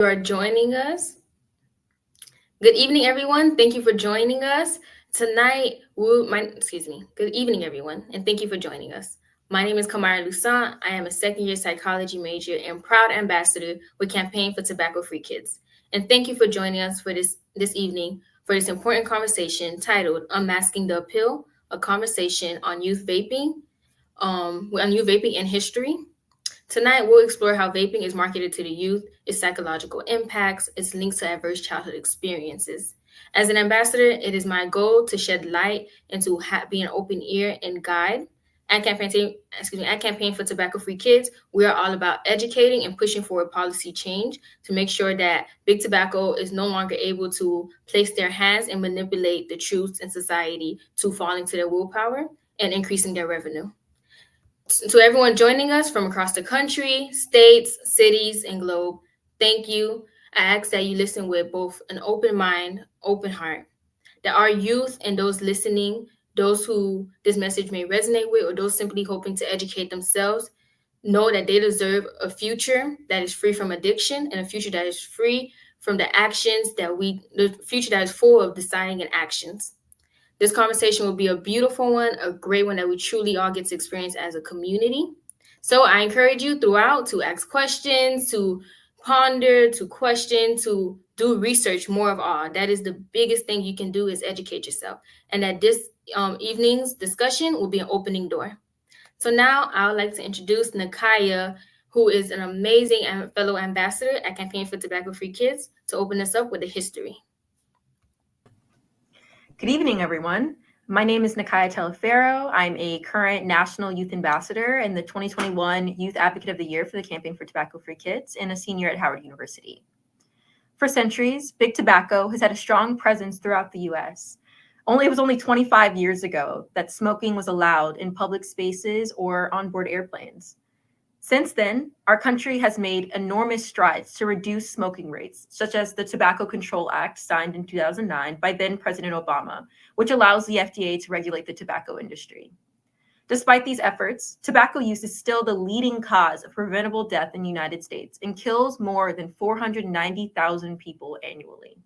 You are joining us. Good evening, everyone. Thank you for joining us tonight. Good evening, everyone, and thank you for joining us. My name is Kamirah Louissaint. I am a second-year psychology major and proud ambassador with Campaign for Tobacco-Free Kids. And thank you for joining us for this evening for this important conversation titled "Unmasking the Appeal: A Conversation on Youth Vaping and History." Tonight, we'll explore how vaping is marketed to the youth, its psychological impacts, its links to adverse childhood experiences. As an ambassador, it is my goal to shed light and to be an open ear and guide. At Campaign for Tobacco-Free Kids, we are all about educating and pushing forward policy change to make sure that big tobacco is no longer able to place their hands and manipulate the truths in society to fall into their willpower and increasing their revenue. To everyone joining us from across the country, states, cities, and globe, thank you. I ask that you listen with both an open mind, open heart. That our youth and those listening, those who this message may resonate with, or those simply hoping to educate themselves, know that they deserve a future that is free from addiction and a future that is free from the future that is full of deciding and actions. This conversation will be a beautiful one, a great one that we truly all get to experience as a community. So I encourage you throughout to ask questions, to ponder, to question, to do research more of all. That is the biggest thing you can do is educate yourself. And that this evening's discussion will be an opening door. So now I would like to introduce Nakaya, who is an amazing fellow ambassador at Campaign for Tobacco-Free Kids, to open us up with a history. Good evening, everyone. My name is Nakaya Telefero. I'm a current National Youth Ambassador and the 2021 Youth Advocate of the Year for the Campaign for Tobacco-Free Kids and a senior at Howard University. For centuries, big tobacco has had a strong presence throughout the U.S. It was only 25 years ago that smoking was allowed in public spaces or on board airplanes. Since then, our country has made enormous strides to reduce smoking rates, such as the Tobacco Control Act signed in 2009 by then President Obama, which allows the FDA to regulate the tobacco industry. Despite these efforts, tobacco use is still the leading cause of preventable death in the United States and kills more than 490,000 people annually.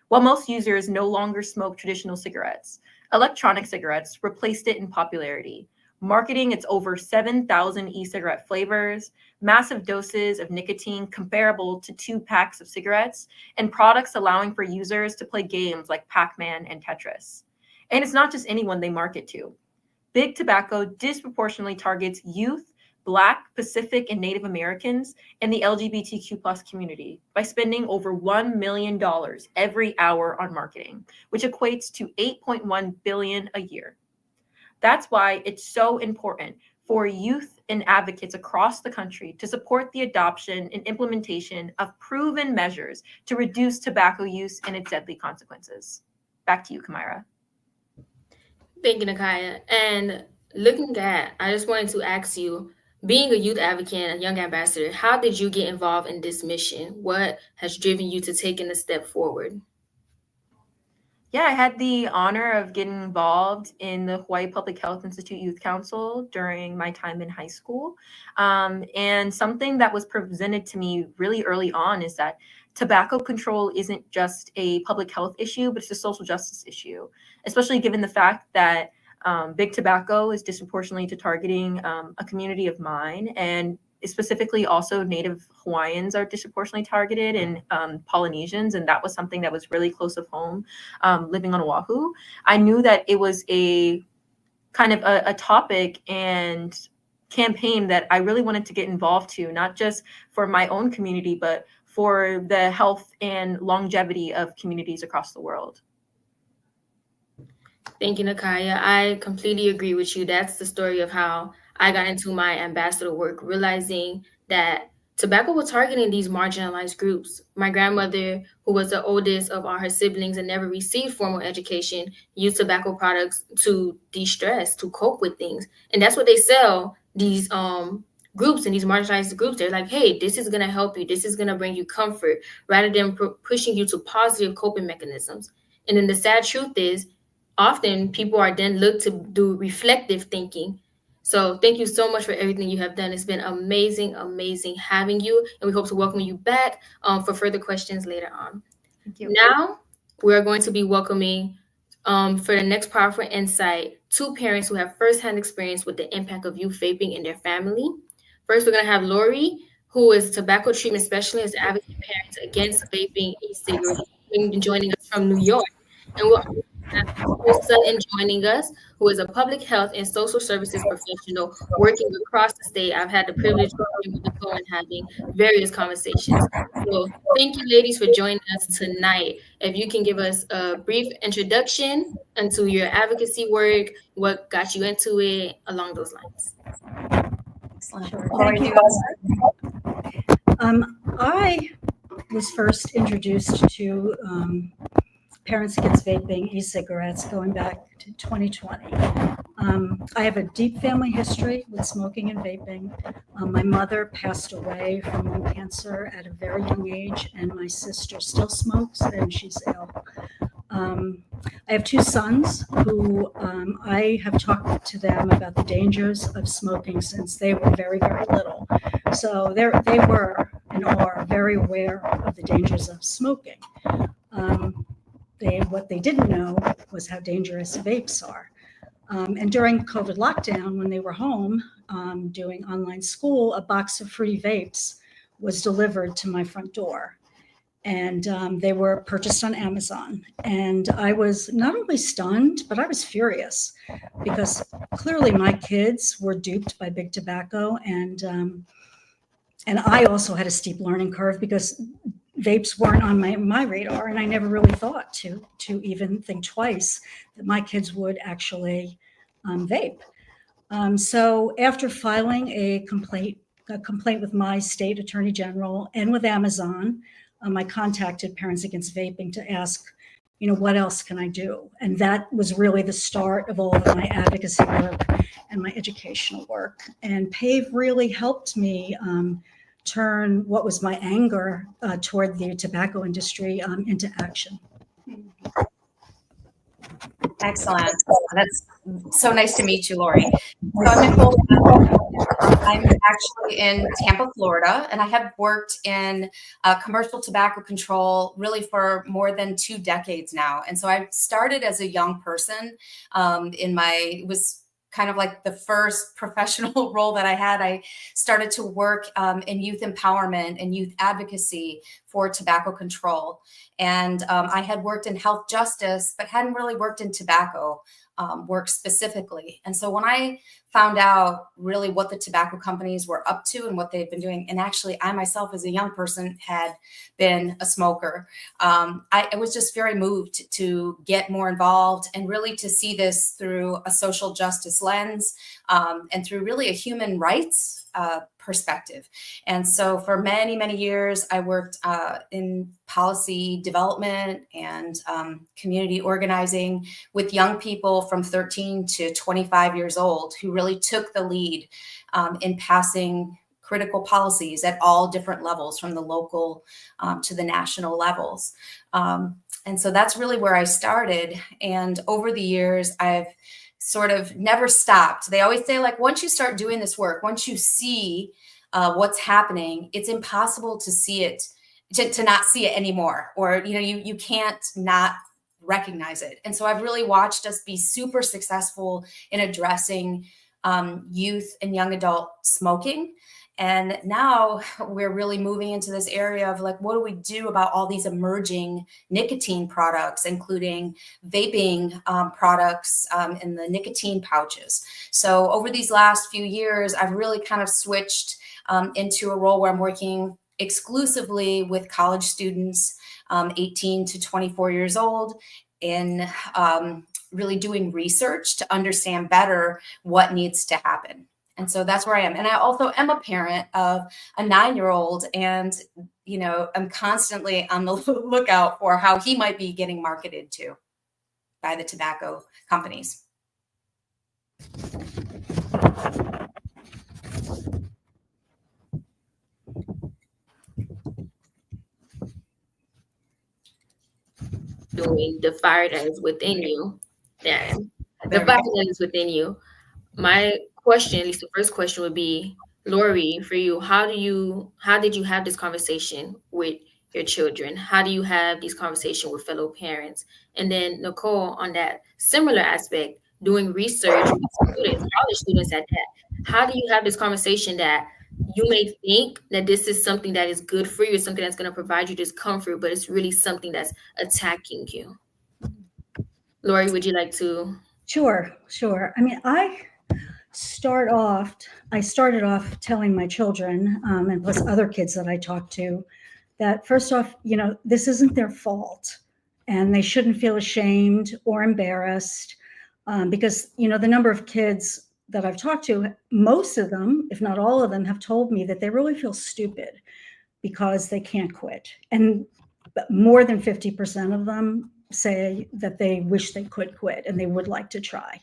While most users no longer smoke traditional cigarettes, electronic cigarettes replaced it in popularity, marketing its over 7,000 e-cigarette flavors, massive doses of nicotine comparable to 2 packs of cigarettes, and products allowing for users to play games like Pac-Man and Tetris. And it's not just anyone they market to. Big tobacco disproportionately targets youth, Black, Pacific, and Native Americans, and the LGBTQ+ community by spending over $1 million every hour on marketing, which equates to $8.1 billion a year. That's why it's so important for youth and advocates across the country to support the adoption and implementation of proven measures to reduce tobacco use and its deadly consequences. Back to you, Kamirah. Thank you, Nakaya. And I just wanted to ask you, being a youth advocate and a young ambassador, how did you get involved in this mission? What has driven you to taking a step forward? Yeah, I had the honor of getting involved in the Hawaii Public Health Institute Youth Council during my time in high school. And something that was presented to me really early on is that tobacco control isn't just a public health issue, but it's a social justice issue, especially given the fact that big tobacco is disproportionately to targeting a community of mine, and specifically also Native Hawaiians are disproportionately targeted, and Polynesians, and that was something that was really close to home living on Oahu. I knew that it was a kind of a topic and campaign that I really wanted to get involved to, not just for my own community, but for the health and longevity of communities across the world. Thank you, Nakaya. I completely agree with you. That's the story of how I got into my ambassador work, realizing that tobacco was targeting these marginalized groups. My grandmother, who was the oldest of all her siblings and never received formal education, used tobacco products to de-stress, to cope with things. And that's what they sell these groups and these marginalized groups. They're like, hey, this is going to help you. This is going to bring you comfort, rather than pushing you to positive coping mechanisms. And then the sad truth is, often people are then looked to do reflective thinking. So thank you so much for everything you have done. It's been amazing, amazing having you, and we hope to welcome you back for further questions later on. Thank you. Now, we're going to be welcoming for the next powerful insight, two parents who have firsthand experience with the impact of youth vaping in their family. First, we're going to have Lori, who is tobacco treatment specialist, advocate parents against vaping e-cigarettes, joining us from New York. And we'll also have Nicole Sutton joining us, who is a public health and social services professional working across the state. I've had the privilege of working with Nicole and having various conversations. So thank you, ladies, for joining us tonight. If you can give us a brief introduction into your advocacy work, what got you into it, along those lines. Excellent. Sure. Lori, Thank do you. you want I was first introduced to Parents Against Vaping e-cigarettes going back to 2020. I have a deep family history with smoking and vaping. My mother passed away from lung cancer at a very young age, and my sister still smokes and she's ill. I have two sons who I have talked to them about the dangers of smoking since they were very, very little. So they were and are very aware of the dangers of smoking. What they didn't know was how dangerous vapes are. And during COVID lockdown, when they were home doing online school, a box of fruity vapes was delivered to my front door. And they were purchased on Amazon. And I was not only stunned, but I was furious because clearly my kids were duped by big tobacco. And I also had a steep learning curve because vapes weren't on my radar. And I never really thought to even think twice that my kids would actually vape. So after filing a complaint with my state attorney general and with Amazon, I contacted Parents Against Vaping to ask, what else can I do? And that was really the start of all of my advocacy work and my educational work. And PAVE really helped me turn what was my anger toward the tobacco industry into action. Excellent. That's so nice to meet you, Lori. So I'm Nicole. I'm actually in Tampa, Florida, and I have worked in commercial tobacco control really for more than 2 decades now. And so I started as a young person it was kind of like the first professional role that I had. I started to work in youth empowerment and youth advocacy for tobacco control. And I had worked in health justice, but hadn't really worked in tobacco work specifically. And so when I found out really what the tobacco companies were up to and what they've been doing, and actually I myself as a young person had been a smoker, I was just very moved to get more involved and really to see this through a social justice lens and through really a human rights perspective. And so for many, many years, I worked in policy development and community organizing with young people from 13 to 25 years old who really took the lead in passing critical policies at all different levels, from the local to the national levels. And so that's really where I started. And over the years, I've sort of never stopped. They always say, like, once you start doing this work, once you see what's happening, it's impossible to see it, to not see it anymore, or you can't not recognize it. And so I've really watched us be super successful in addressing youth and young adult smoking. And now we're really moving into this area of, like, what do we do about all these emerging nicotine products, including vaping products and the nicotine pouches. So over these last few years, I've really kind of switched into a role where I'm working exclusively with college students, 18 to 24 years old, in really doing research to understand better what needs to happen. And so that's where I am. And I also am a parent of a 9-year-old, and, I'm constantly on the lookout for how he might be getting marketed to by the tobacco companies. Doing the fire that is within you. Yeah, the fire that is within you. My question, at least the first question would be, Lori, for you, how did you have this conversation with your children? How do you have these conversations with fellow parents? And then Nicole, on that similar aspect, doing research with students, college students at that, how do you have this conversation that you may think that this is something that is good for you, something that's going to provide you this comfort, but it's really something that's attacking you? Lori, would you like to? Sure, sure. I mean, I started off telling my children, and plus other kids that I talked to, that first off, this isn't their fault, and they shouldn't feel ashamed or embarrassed, because the number of kids that I've talked to, most of them, if not all of them, have told me that they really feel stupid because they can't quit, and more than 50% of them say that they wish they could quit and they would like to try.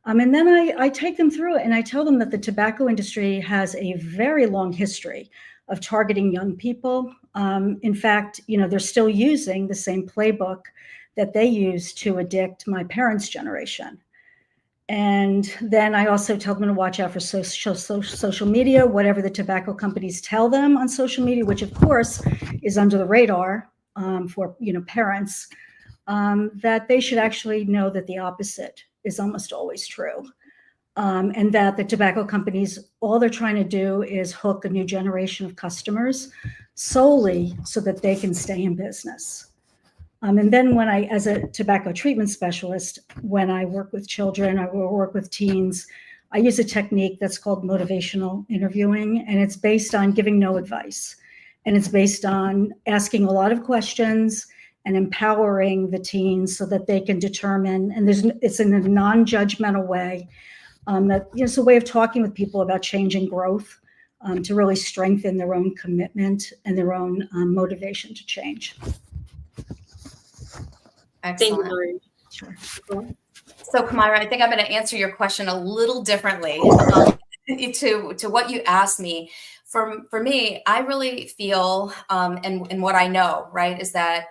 And then I take them through it and I tell them that the tobacco industry has a very long history of targeting young people. In fact, they're still using the same playbook that they used to addict my parents' generation. And then I also tell them to watch out for social media, whatever the tobacco companies tell them on social media, which of course is under the radar for parents, that they should actually know that the opposite is almost always true. And that the tobacco companies, all they're trying to do is hook a new generation of customers solely so that they can stay in business. And then as a tobacco treatment specialist, when I work with children, I will work with teens, I use a technique that's called motivational interviewing, and it's based on giving no advice. And it's based on asking a lot of questions and empowering the teens so that they can determine, and it's in a non-judgmental way, that it's a way of talking with people about change and growth, to really strengthen their own commitment and their own motivation to change. Excellent. Thank you, Lori. Sure. So, Kamirah, I think I'm going to answer your question a little differently to what you asked me. For me, I really feel, and what I know, right, is that,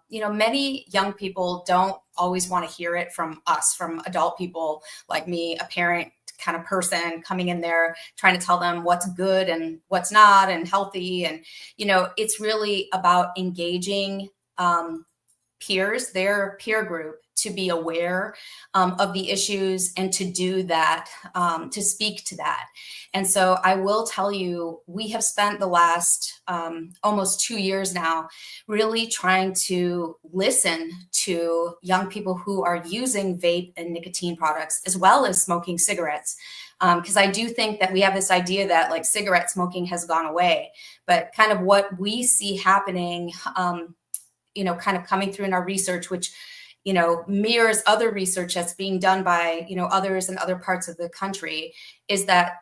many young people don't always want to hear it from us, from adult people like me, a parent kind of person coming in there, trying to tell them what's good and what's not and healthy. And, it's really about engaging peers, their peer group, to be aware of the issues and to do that, to speak to that. And so I will tell you, we have spent the last almost 2 years now really trying to listen to young people who are using vape and nicotine products, as well as smoking cigarettes. Because I do think that we have this idea that like cigarette smoking has gone away, but kind of what we see happening, kind of coming through in our research, which mirrors other research that's being done by, others in other parts of the country, is that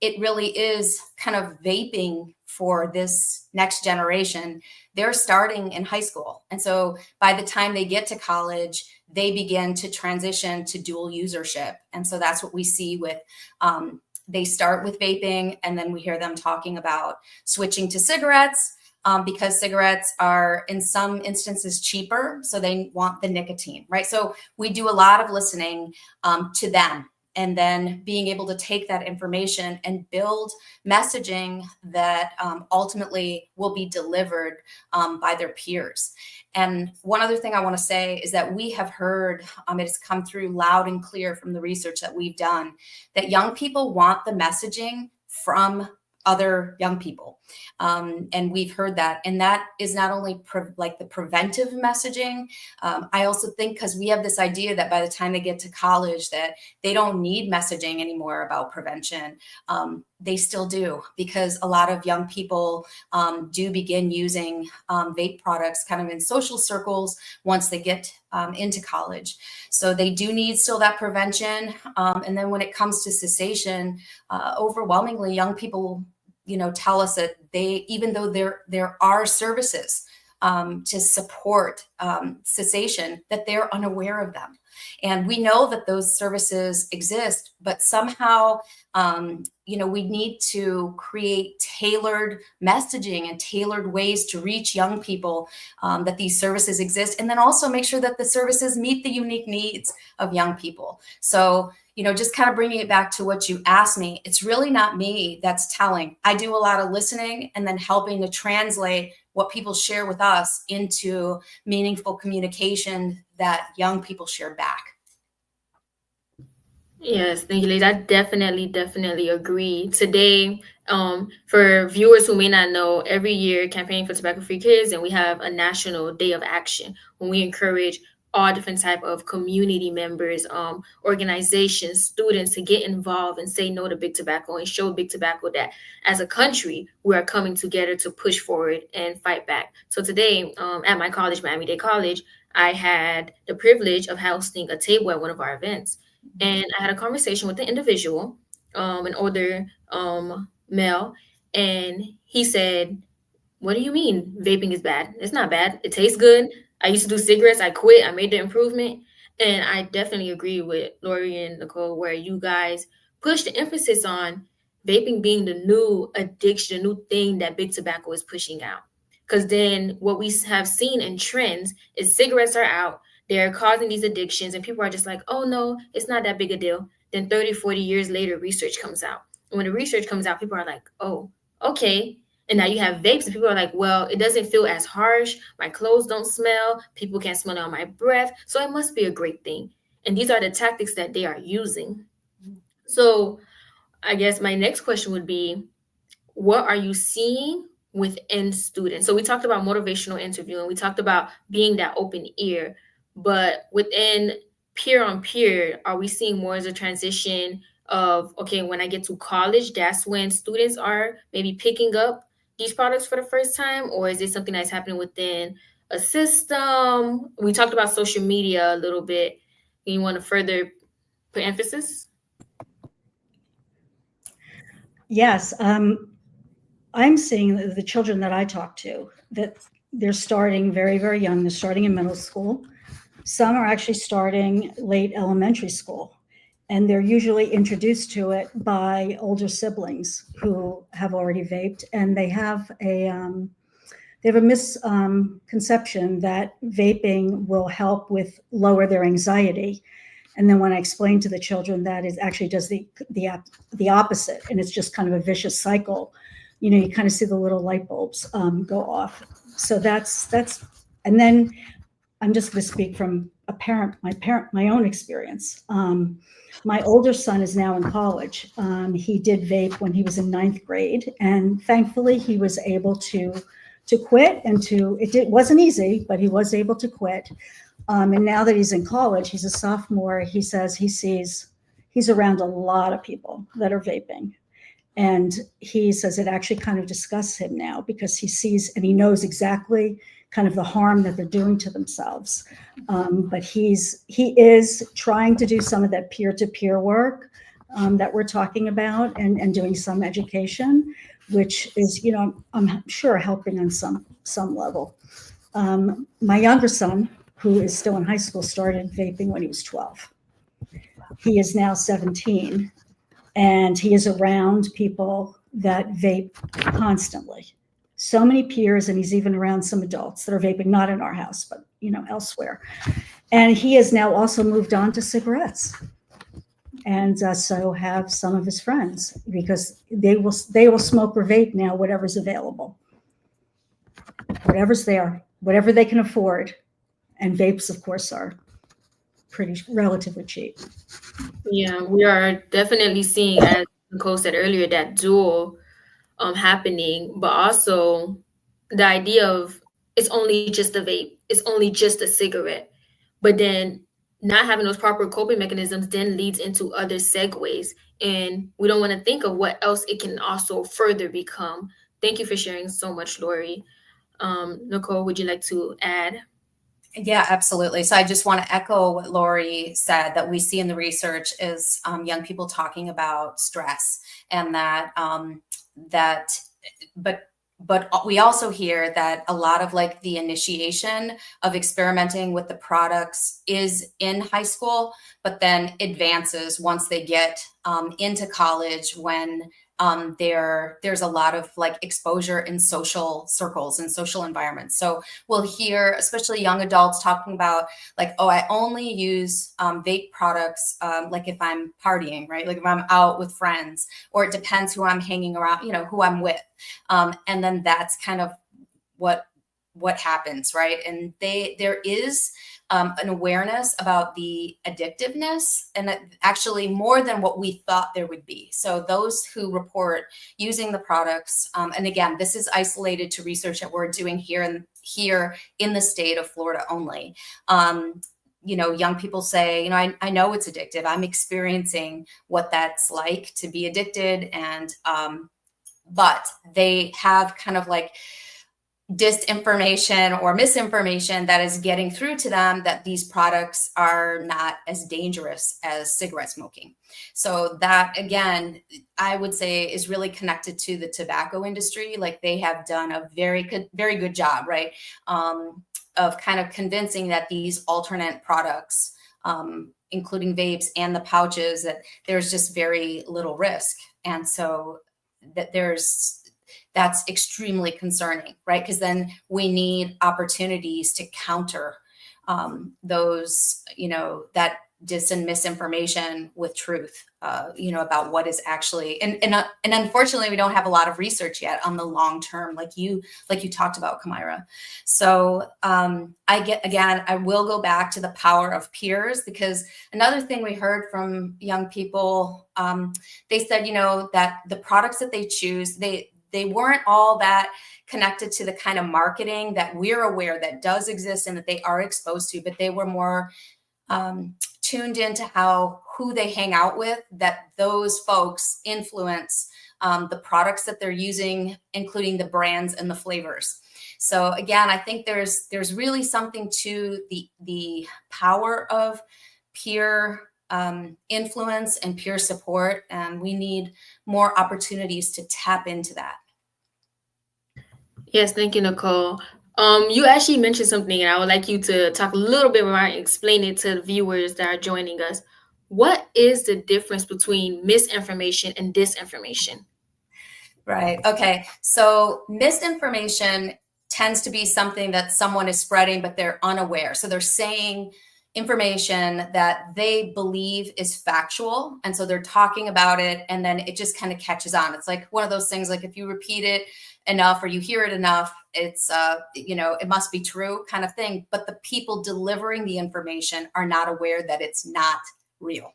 it really is kind of vaping for this next generation. They're starting in high school. And so by the time they get to college, they begin to transition to dual usership. And so that's what we see with, they start with vaping, and then we hear them talking about switching to cigarettes, because cigarettes are in some instances cheaper. So they want the nicotine, right? So we do a lot of listening to them, and then being able to take that information and build messaging that ultimately will be delivered by their peers. And one other thing I want to say is that we have heard, it has come through loud and clear from the research that we've done, that young people want the messaging from other young people. And we've heard that. And that is not only like the preventive messaging. I also think because we have this idea that by the time they get to college, that they don't need messaging anymore about prevention. They still do, because a lot of young people do begin using vape products kind of in social circles once they get into college. So they do need still that prevention. And then when it comes to cessation, overwhelmingly young people, tell us that even though there are services to support cessation, that they're unaware of them. And we know that those services exist, but somehow, we need to create tailored messaging and tailored ways to reach young people, that these services exist, and then also make sure that the services meet the unique needs of young people. So, just kind of bringing it back to what you asked me, it's really not me that's telling. I do a lot of listening and then helping to translate what people share with us into meaningful communication that young people share back. Yes, thank you, ladies. I definitely agree. Today, for viewers who may not know, every year Campaigning for Tobacco-Free Kids, and we have a national day of action when we encourage all different type of community members, organizations, students to get involved and say no to big tobacco and show big tobacco that as a country we are coming together to push forward and fight back. So today, at my college, Miami-Dade College, I had the privilege of hosting a table at one of our events. And I had a conversation with an individual, an older male, and he said, "What do you mean vaping is bad? It's not bad. It tastes good. I used to do cigarettes. I quit. I made the improvement." And I definitely agree with Lori and Nicole, where you guys push the emphasis on vaping being the new addiction, the new thing that big tobacco is pushing out. Because then what we have seen in trends is cigarettes are out, they're causing these addictions, and people are just like, oh no, it's not that big a deal. Then 30, 40 years later, research comes out. And when the research comes out, people are like, oh, okay. And now you have vapes, and people are like, well, it doesn't feel as harsh. My clothes don't smell. People can't smell it on my breath. So it must be a great thing. And these are the tactics that they are using. So I guess my next question would be, what are you seeing within students? So we talked about motivational interviewing. We talked about being that open ear. But within peer on peer, are we seeing more as a transition of, okay, when I get to college, that's when students are maybe picking up these products for the first time? Or is it something that's happening within a system? We talked about social media a little bit. You want to further put emphasis? Yes. I'm seeing the children that I talk to, that they're starting very, very young. They're starting in middle school. Some are actually starting late elementary school, and they're usually introduced to it by older siblings who have already vaped, and they have a misconception that vaping will help with lower their anxiety. And then when I explain to the children that it actually does the opposite, and it's just kind of a vicious cycle, you kind of see the little light bulbs go off. So that's, and then I'm just going to speak from my own experience. My older son is now in college. He did vape when he was in 9th grade, and thankfully he was able to quit, and it wasn't easy, but he was able to quit. And now that he's in college, he's a sophomore, he says he's around a lot of people that are vaping. And he says it actually kind of disgusts him now, because he sees and he knows exactly kind of the harm that they're doing to themselves. But he is trying to do some of that peer-to-peer work that we're talking about, and doing some education, which is, I'm sure helping on some level. My younger son, who is still in high school, started vaping when he was 12. He is now 17, and he is around people that vape constantly. So many peers, and he's even around some adults that are vaping, not in our house, but elsewhere. And he has now also moved on to cigarettes, and so have some of his friends, because they will smoke or vape now whatever's available, whatever's there, whatever they can afford. And vapes, of course, are relatively cheap. Yeah, we are definitely seeing, as Nicole said earlier, that dual happening, but also the idea of it's only just a vape, it's only just a cigarette, but then not having those proper coping mechanisms then leads into other segues, and we don't want to think of what else it can also further become. Thank you for sharing so much, Lori. Nicole, would you like to add? Yeah, absolutely. So I just want to echo what Lori said, that we see in the research is young people talking about stress, and but we also hear that a lot of like the initiation of experimenting with the products is in high school, but then advances once they get into college, when there's a lot of like exposure in social circles and social environments. So we'll hear, especially young adults, talking about like, oh, I only use vape products like if I'm partying, right? Like if I'm out with friends, or it depends who I'm hanging around, you know, who I'm with. And then that's kind of what happens, right? And there is an awareness about the addictiveness, and actually more than what we thought there would be. So those who report using the products, and again, this is isolated to research that we're doing here in the state of Florida only. You know, young people say, you know, I know it's addictive. I'm experiencing what that's like to be addicted, and but they have kind of like disinformation or misinformation that is getting through to them that these products are not as dangerous as cigarette smoking. So that, again, I would say is really connected to the tobacco industry. Like they have done a very good job, right? Of kind of convincing that these alternate products, including vapes and the pouches, that there's just very little risk. And so that that's extremely concerning, right? Because then we need opportunities to counter those, you know, that dis and misinformation with truth, you know, about what is actually, and unfortunately, we don't have a lot of research yet on the long term, like you talked about, Kamirah. So I will go back to the power of peers, because another thing we heard from young people, they said, you know, that the products that they choose, they weren't all that connected to the kind of marketing that we're aware that does exist and that they are exposed to, but they were more tuned into who they hang out with, that those folks influence the products that they're using, including the brands and the flavors. So again, I think there's really something to the power of peer influence and peer support, and we need more opportunities to tap into that. Yes, thank you, Nicole. You actually mentioned something, and I would like you to talk a little bit more and explain it to the viewers that are joining us. What is the difference between misinformation and disinformation? Right. Okay. So misinformation tends to be something that someone is spreading, but they're unaware. So they're saying information that they believe is factual. And so they're talking about it, and then it just kind of catches on. It's like one of those things, like if you repeat it enough or you hear it enough, it's, you know, it must be true kind of thing. But the people delivering the information are not aware that it's not real.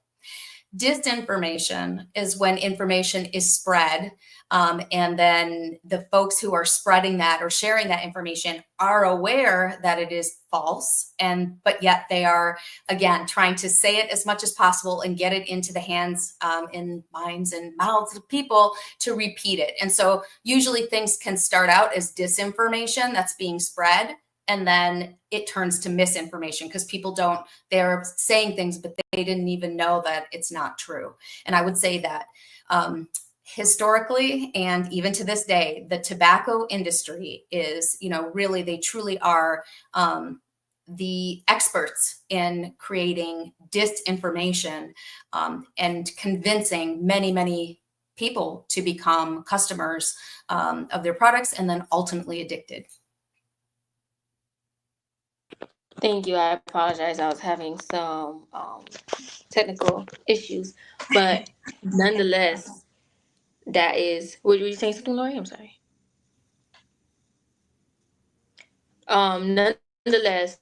Disinformation is when information is spread, and then the folks who are spreading that or sharing that information are aware that it is false, but yet they are, again, trying to say it as much as possible and get it into the hands and minds and mouths of people to repeat it. And so usually things can start out as disinformation that's being spread, and then it turns to misinformation because they're saying things, but they didn't even know that it's not true. And I would say that historically, and even to this day, the tobacco industry is, you know, really, they truly are the experts in creating disinformation and convincing many, many people to become customers of their products and then ultimately addicted. Thank you. I apologize. I was having some technical issues, but nonetheless, that is. Were you saying something, Lori? I'm sorry. Nonetheless,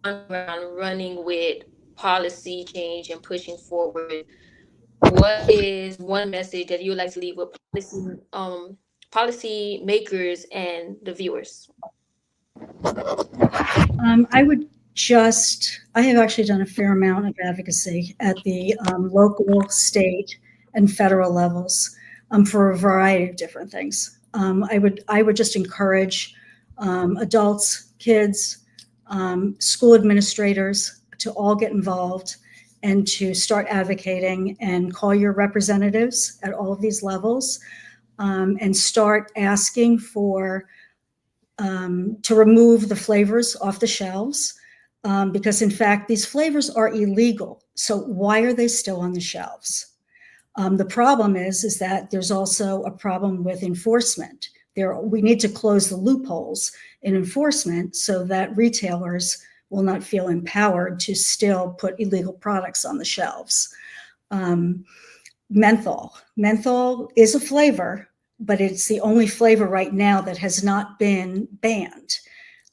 running with policy change and pushing forward, what is one message that you would like to leave with policy makers and the viewers? I have actually done a fair amount of advocacy at the local, state, and federal levels for a variety of different things. I would just encourage adults, kids, school administrators to all get involved and to start advocating and call your representatives at all of these levels and start asking for to remove the flavors off the shelves. because in fact, these flavors are illegal. So why are they still on the shelves? The problem is that there's also a problem with enforcement. We need to close the loopholes in enforcement so that retailers will not feel empowered to still put illegal products on the shelves. Menthol. Menthol is a flavor, but it's the only flavor right now that has not been banned.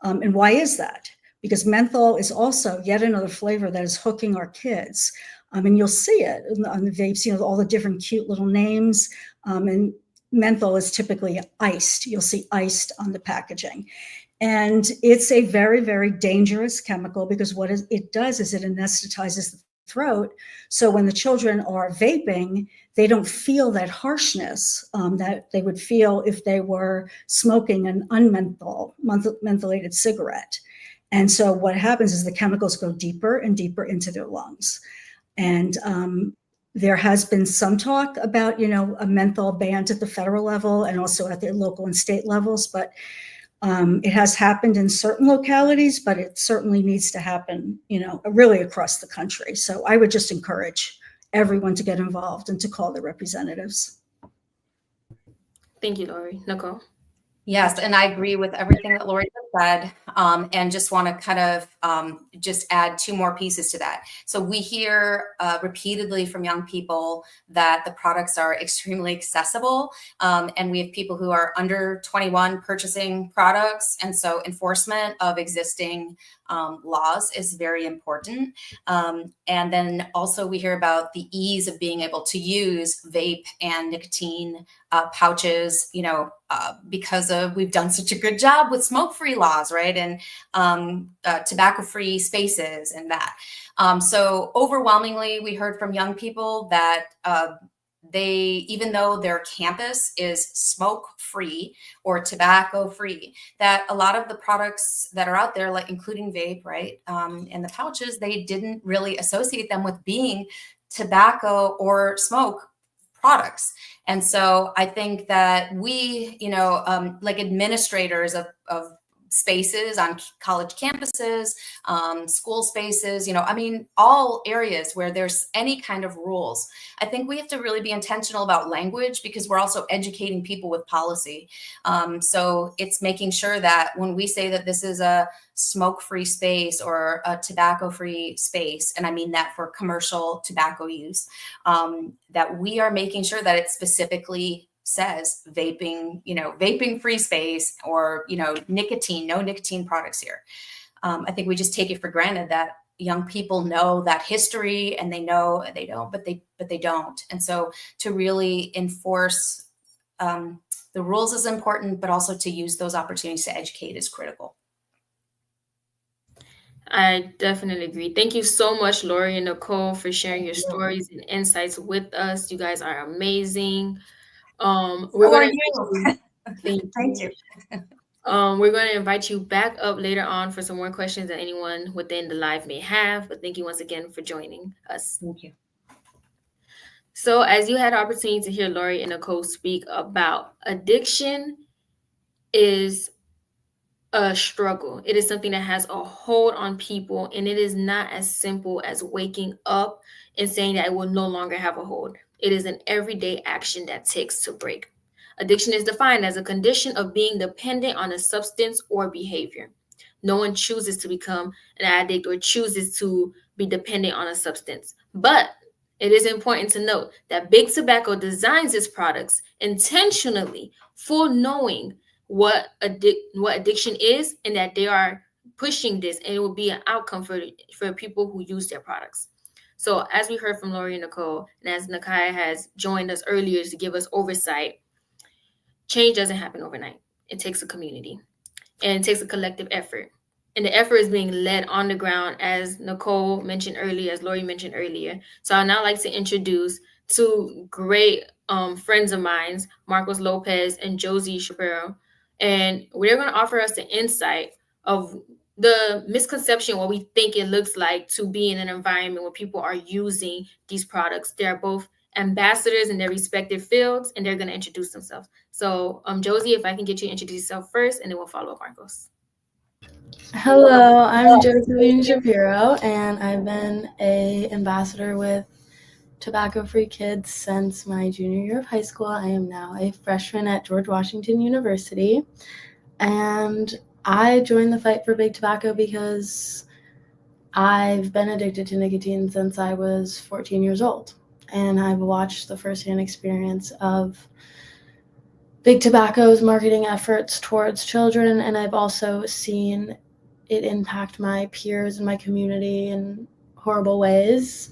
And why is that? Because menthol is also yet another flavor that is hooking our kids. And you'll see it on the vapes, all the different cute little names. And menthol is typically iced. You'll see iced on the packaging. And it's a very, very dangerous chemical because what it does is it anesthetizes the throat. So when the children are vaping, they don't feel that harshness that they would feel if they were smoking an unmentholated cigarette. And so what happens is the chemicals go deeper and deeper into their lungs. And there has been some talk about, a menthol ban at the federal level and also at the local and state levels, but it has happened in certain localities, but it certainly needs to happen, really across the country. So I would just encourage everyone to get involved and to call their representatives. Thank you, Lori. Nicole? Yes, and I agree with everything that Lori said, and just want to kind of just add two more pieces to that. So we hear repeatedly from young people that the products are extremely accessible, and we have people who are under 21 purchasing products, and so enforcement of existing laws is very important. And then also we hear about the ease of being able to use vape and nicotine pouches, because we've done such a good job with smoke-free laws, right? And tobacco-free spaces and that. So overwhelmingly, we heard from young people that even though their campus is smoke-free or tobacco-free, that a lot of the products that are out there, like including vape, right, and the pouches, they didn't really associate them with being tobacco or smoke products. And so I think that we, like administrators of spaces on college campuses, school spaces, all areas where there's any kind of rules. I think we have to really be intentional about language because we're also educating people with policy. So it's making sure that when we say that this is a smoke-free space or a tobacco-free space, and I mean that for commercial tobacco use, that we are making sure that it specifically says vaping, vaping free space or, no nicotine products here. I think we just take it for granted that young people know that history and they know they don't, but they don't. And so to really enforce the rules is important, but also to use those opportunities to educate is critical. I definitely agree. Thank you so much, Lori and Nicole, for sharing your stories and insights with us. You guys are amazing. We're going to thank you. We're going to invite you back up later on for some more questions that anyone within the live may have. But thank you once again for joining us. Thank you. So, as you had the opportunity to hear Lori and Nicole speak about addiction, is a struggle. It is something that has a hold on people, and it is not as simple as waking up and saying that it will no longer have a hold. It is an everyday action that takes to break. Addiction is defined as a condition of being dependent on a substance or behavior. No one chooses to become an addict or chooses to be dependent on a substance. But it is important to note that Big Tobacco designs its products intentionally, full knowing what addiction is and that they are pushing this, and it will be an outcome for people who use their products. So as we heard from Lori and Nicole, and as Nakai has joined us earlier to give us oversight, change doesn't happen overnight. It takes a community and it takes a collective effort. And the effort is being led on the ground, as Nicole mentioned earlier, as Lori mentioned earlier. So I'd now like to introduce two great friends of mine, Marcos Lopez and Josie Shapiro. And they're going to offer us the insight of the misconception, what we think it looks like to be in an environment where people are using these products. They're both ambassadors in their respective fields, and they're going to introduce themselves. So, Josie, if I can get you to introduce yourself first, and then we'll follow up Marcos. Hello, I'm Josephine Shapiro, and I've been a ambassador with Tobacco Free Kids since my junior year of high school. I am now a freshman at George Washington University, and I joined the fight for big tobacco because I've been addicted to nicotine since I was 14 years old, and I've watched the firsthand experience of big tobacco's marketing efforts towards children, and I've also seen it impact my peers and my community in horrible ways.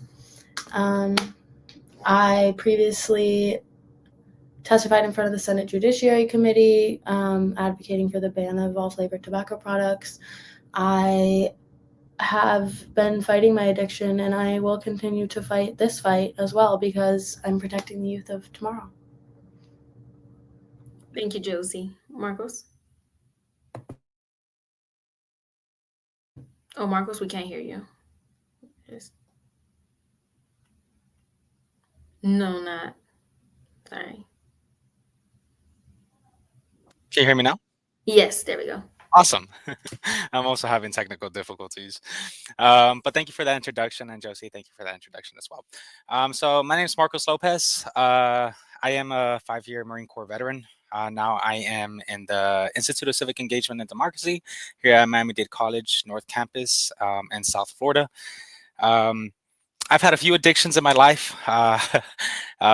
I previously testified in front of the Senate Judiciary Committee, advocating for the ban of all flavored tobacco products. I have been fighting my addiction, and I will continue to fight this fight as well because I'm protecting the youth of tomorrow. Thank you, Josie. Marcos? Oh, Marcos, we can't hear you. Yes. No, not. Sorry. Can you hear me now? Yes, there we go. Awesome. I'm also having technical difficulties. But thank you for that introduction. And Josie, thank you for that introduction as well. So my name is Marcos Lopez. I am a 5-year Marine Corps veteran. Now I am in the Institute of Civic Engagement and Democracy here at Miami-Dade College, North Campus in South Florida. I've had a few addictions in my life,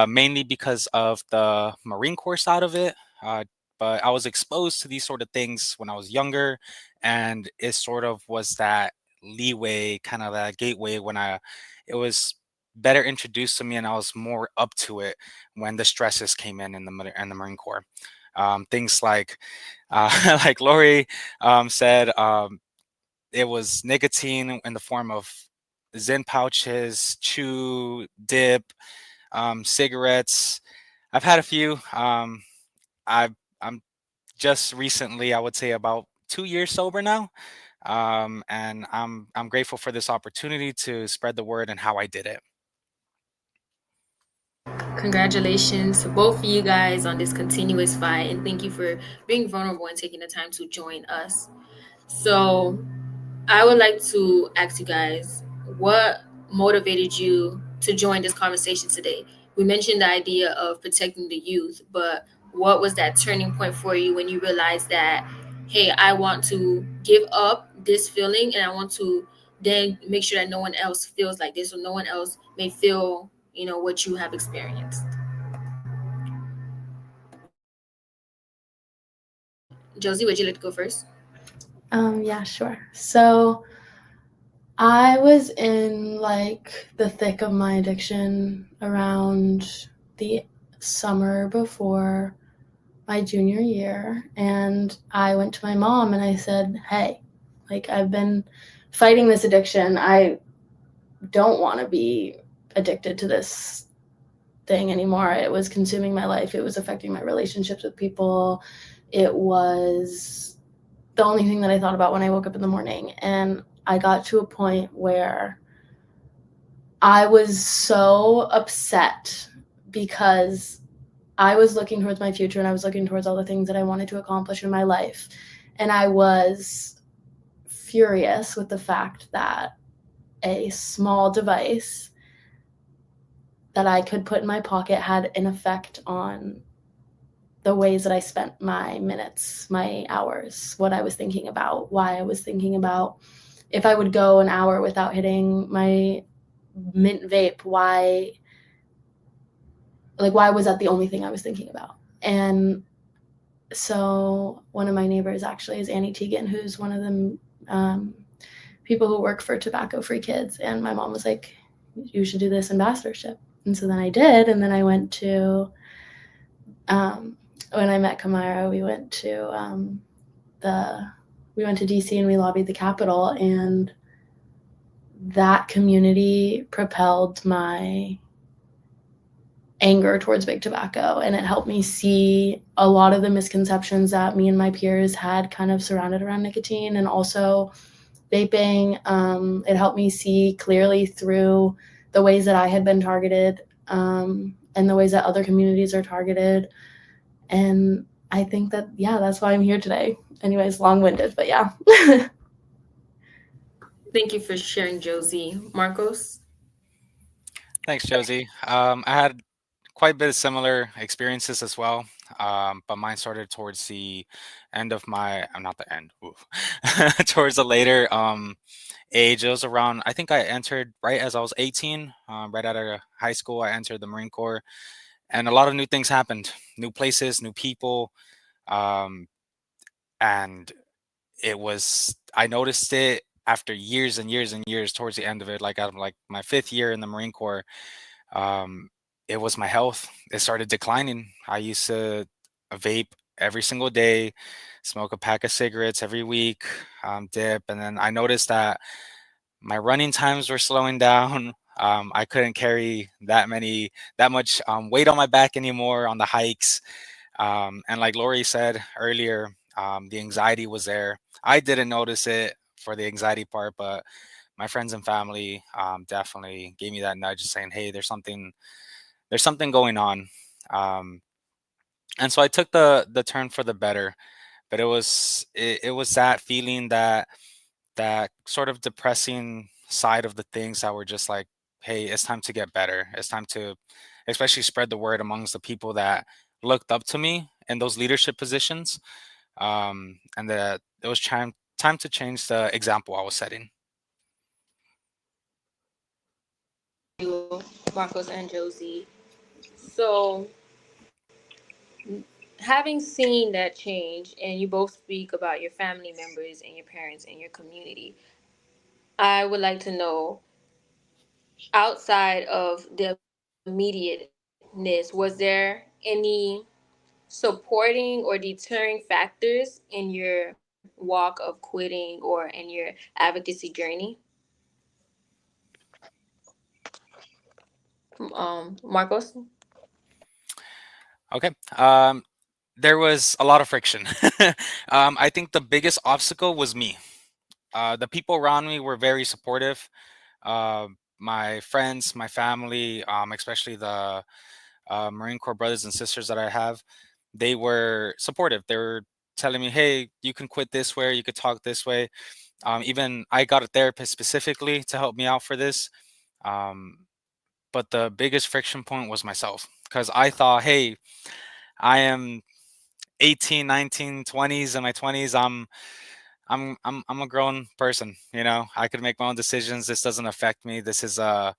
mainly because of the Marine Corps side of it. But I was exposed to these sort of things when I was younger, and it sort of was that leeway, kind of that gateway when it was better introduced to me, and I was more up to it when the stresses came in the Marine Corps. Things like, like Lori said, it was nicotine in the form of Zen pouches, chew, dip, cigarettes. I've had a few. I'm just recently, I would say, about 2 years sober now, and I'm grateful for this opportunity to spread the word and how I did it. Congratulations to both of you guys on this continuous fight, and thank you for being vulnerable and taking the time to join us. So, I would like to ask you guys, what motivated you to join this conversation today? We mentioned the idea of protecting the youth, but what was that turning point for you when you realized that, hey, I want to give up this feeling and I want to then make sure that no one else feels like this, or no one else may feel, what you have experienced? Josie, would you like to go first? Yeah, sure. So I was in like the thick of my addiction around the summer before my junior year, and I went to my mom and I said, hey, like, I've been fighting this addiction. I don't want to be addicted to this thing anymore. It was consuming my life. It was affecting my relationships with people. It was the only thing that I thought about when I woke up in the morning. And I got to a point where I was so upset because I was looking towards my future and I was looking towards all the things that I wanted to accomplish in my life. And I was furious with the fact that a small device that I could put in my pocket had an effect on the ways that I spent my minutes, my hours, what I was thinking about, why I was thinking about. If I would go an hour without hitting my mint vape, why was that the only thing I was thinking about? And so one of my neighbors actually is Annie Teagan, who's one of the people who work for Tobacco Free Kids. And my mom was like, you should do this ambassadorship. And so then I did. And then I went to, when I met Kamirah, we went to DC and we lobbied the Capitol, and that community propelled my anger towards big tobacco, and it helped me see a lot of the misconceptions that me and my peers had kind of surrounded around nicotine and also vaping. It helped me see clearly through the ways that I had been targeted, and the ways that other communities are targeted. And I think that, yeah, that's why I'm here today. Anyways, long-winded, but yeah. Thank you for sharing, Josie. Marcos? Thanks, Josie. I had quite a bit of similar experiences as well, but mine started towards the end of my, not the end, oof, towards the later age. It was around, I think I entered right as I was 18, right out of high school. I entered the Marine Corps, and a lot of new things happened, new places, new people, um, and I noticed it after years and years and years towards the end of it, like I'm like my 5th year in the Marine Corps. um, it was my health. It started declining. I used to vape every single day, smoke a pack of cigarettes every week, dip, and then I noticed that my running times were slowing down. I couldn't carry that much weight on my back anymore on the hikes. And like Lori said earlier, the anxiety was there. I didn't notice it for the anxiety part, but my friends and family definitely gave me that nudge, saying, "Hey, there's something going on." Um, and so I took the turn for the better. But it was that feeling, that sort of depressing side of the things that were just like, "Hey, it's time to get better. It's time to, especially spread the word amongst the people that looked up to me in those leadership positions." And that it was time to change the example I was setting. You, Marcos and Josie. So, having seen that change, and you both speak about your family members and your parents and your community, I would like to know, outside of the immediateness, was there any supporting or deterring factors in your walk of quitting or in your advocacy journey? Marcos? Okay. There was a lot of friction. I think the biggest obstacle was me. The people around me were very supportive. My friends, my family, especially the Marine Corps brothers and sisters that I have, they were supportive. They were telling me, "Hey, you can quit this way, you could talk this way." Even I got a therapist specifically to help me out for this. Um, but the biggest friction point was myself, because I thought, "Hey, I am 18, 19, 20s, in my 20s. I'm a grown person, you know. I could make my own decisions. This doesn't affect me. This is I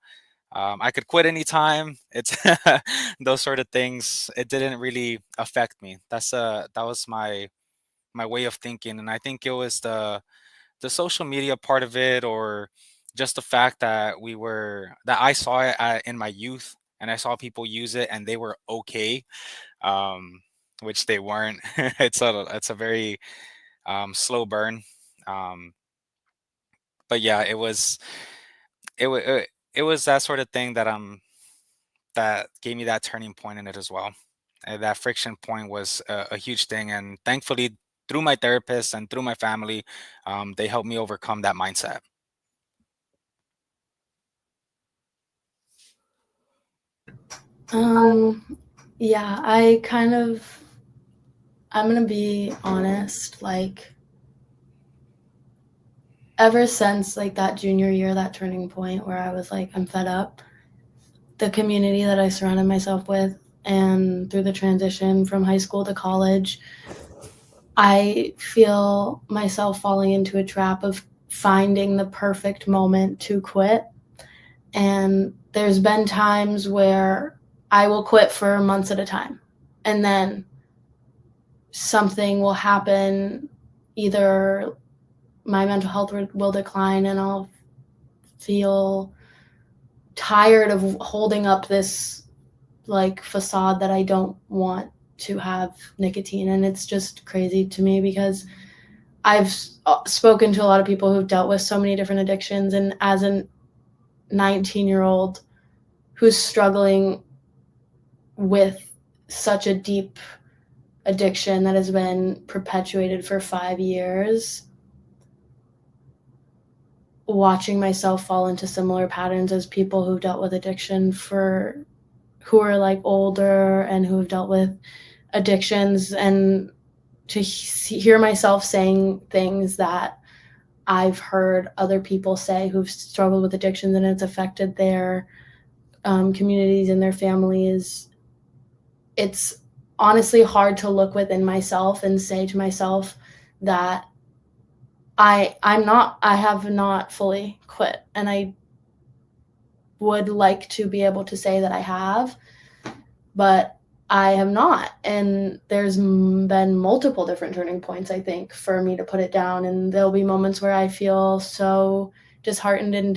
could quit anytime." It's those sort of things. It didn't really affect me. That was my way of thinking, and I think it was the social media part of it, or just the fact that I saw it in my youth, and I saw people use it and they were okay, um, which they weren't. It's a very slow burn. Um, but yeah, it was that sort of thing that gave me that turning point in it as well. That friction point was a huge thing, and thankfully, through my therapist and through my family, they helped me overcome that mindset. Yeah, I'm gonna be honest, like, ever since like that junior year, that turning point where I was like, I'm fed up, the community that I surrounded myself with, and through the transition from high school to college, I feel myself falling into a trap of finding the perfect moment to quit. And there's been times where I will quit for months at a time. And then something will happen. Either my mental health will decline and I'll feel tired of holding up this like facade that I don't want to have nicotine. And it's just crazy to me because I've spoken to a lot of people who've dealt with so many different addictions. And as a 19-year-old who's struggling with such a deep addiction that has been perpetuated for 5 years, watching myself fall into similar patterns as people who've dealt with addiction who are like older and who have dealt with addictions and to hear myself saying things that I've heard other people say who've struggled with addictions and it's affected their communities and their families. It's honestly hard to look within myself and say to myself that I have not fully quit, and I would like to be able to say that I have, but I have not. And there's been multiple different turning points, I think, for me to put it down. And there'll be moments where I feel so disheartened and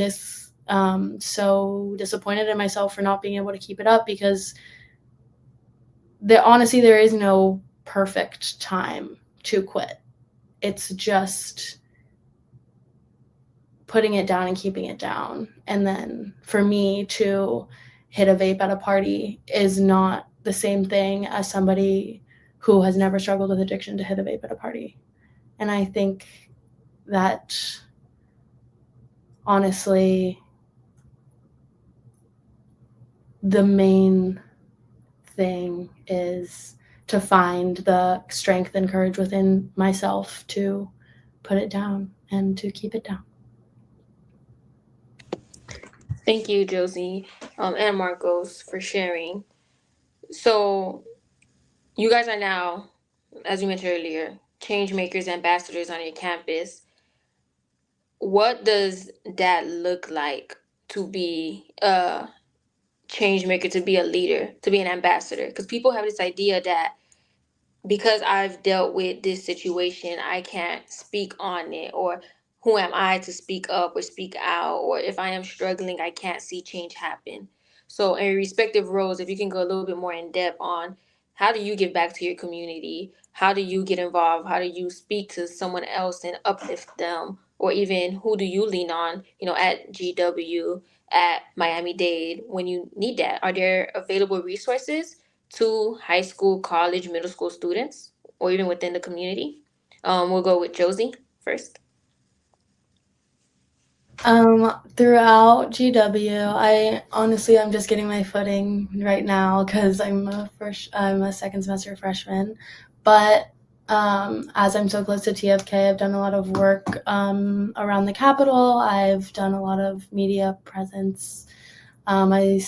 so disappointed in myself for not being able to keep it up, because honestly, there is no perfect time to quit. It's just putting it down and keeping it down. And then for me to hit a vape at a party is not the same thing as somebody who has never struggled with addiction to hit a vape at a party. And I think that honestly, the main thing is to find the strength and courage within myself to put it down and to keep it down. Thank you, Josie, and Marcos, for sharing. So, you guys are now, as you mentioned earlier, change makers, ambassadors on your campus. What does that look like to be a change maker, to be a leader, to be an ambassador? Because people have this idea that because I've dealt with this situation, I can't speak on it, or who am I to speak up or speak out, or if I am struggling, I can't see change happen. So, in your respective roles, if you can go a little bit more in depth on how do you give back to your community, how do you get involved, how do you speak to someone else and uplift them, or even who do you lean on, at GW, at Miami Dade when you need that? Are there available resources to high school, college, middle school students, or even within the community? We'll go with Josie first. Throughout GW, I'm just getting my footing right now because I'm a second semester freshman. But as I'm so close to TFK, I've done a lot of work around the Capitol. I've done a lot of media presence. I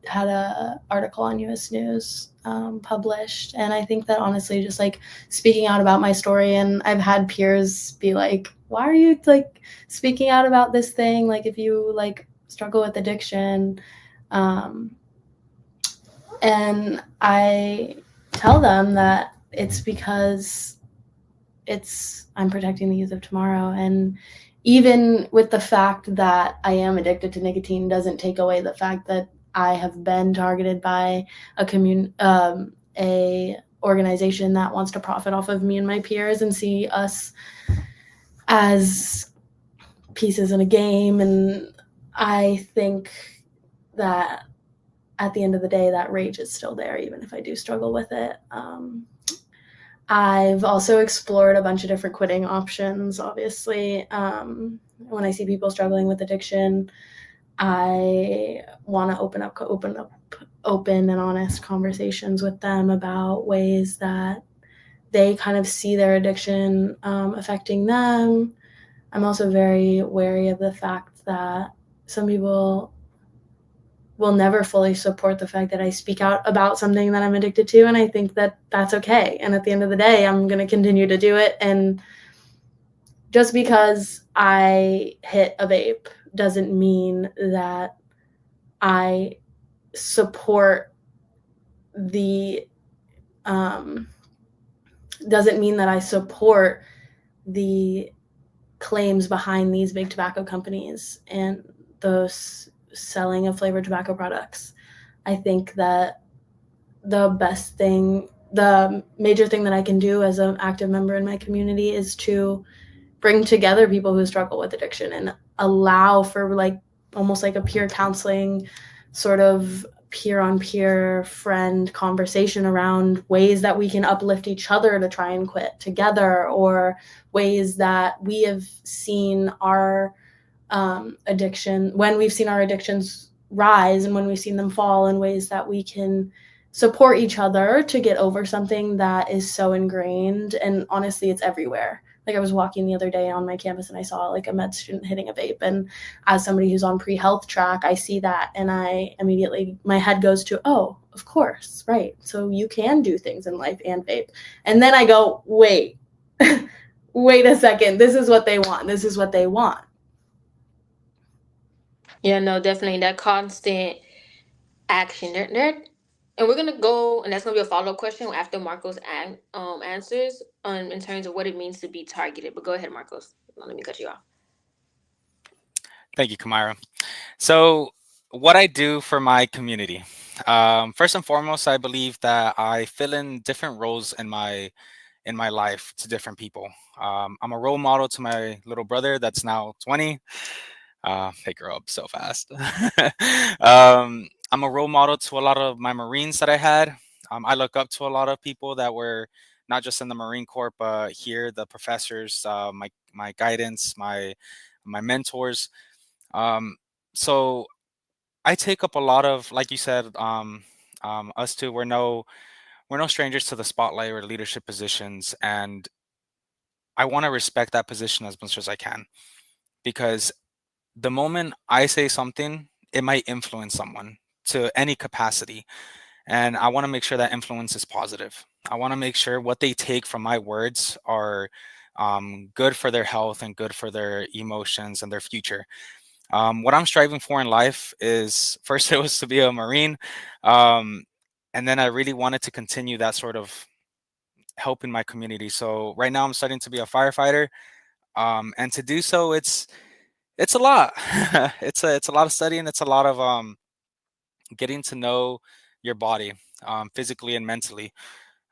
had an article on US News published, and I think that honestly just like speaking out about my story, and I've had peers be like, why are you like speaking out about this thing, like if you like struggle with addiction, and I tell them that it's because I'm protecting the youth of tomorrow. And even with the fact that I am addicted to nicotine doesn't take away the fact that I have been targeted by a organization that wants to profit off of me and my peers and see us as pieces in a game. And I think that at the end of the day, that rage is still there, even if I do struggle with it. I've also explored a bunch of different quitting options, obviously. When I see people struggling with addiction, I want to open up open and honest conversations with them about ways that they kind of see their addiction affecting them. I'm also very wary of the fact that some people will never fully support the fact that I speak out about something that I'm addicted to, and I think that that's okay. And at the end of the day, I'm going to continue to do it. And just because I hit a vape doesn't mean that I support the claims behind these big tobacco companies and those selling of flavored tobacco products. I think that the major thing that I can do as an active member in my community is to bring together people who struggle with addiction and allow for like almost like a peer counseling sort of peer-on-peer friend conversation around ways that we can uplift each other to try and quit together, or ways that we have seen our when we've seen our addictions rise and when we've seen them fall, in ways that we can support each other to get over something that is so ingrained. And honestly, it's everywhere. Like I was walking the other day on my campus and I saw like a med student hitting a vape. And as somebody who's on pre-health track, I see that and I immediately, my head goes to, oh, of course, right. So you can do things in life and vape. And then I go, wait, wait a second. This is what they want. This is what they want. Yeah, no, definitely that constant action. And we're gonna go, and that's gonna be a follow up question after Marcos answers in terms of what it means to be targeted. But go ahead, Marcos. Don't let me cut you off. Thank you, Kamirah. So, what I do for my community. First and foremost, I believe that I fill in different roles in my life to different people. I'm a role model to my little brother that's now 20. They grow up so fast. I'm a role model to a lot of my Marines that I had. I look up to a lot of people that were not just in the Marine Corps, but here, the professors, my guidance, my mentors. Um, so I take up a lot of, like you said, us two. We're no strangers to the spotlight or leadership positions, and I want to respect that position as much as I can, because the moment I say something, it might influence someone to any capacity. And I want to make sure that influence is positive. I want to make sure what they take from my words are good for their health and good for their emotions and their future. What I'm striving for in life is, first, it was to be a Marine. Um, and then I really wanted to continue that sort of helping my community. So right now I'm studying to be a firefighter. And to do so, it's a lot. It's a lot of studying. It's a lot of getting to know your body, physically and mentally.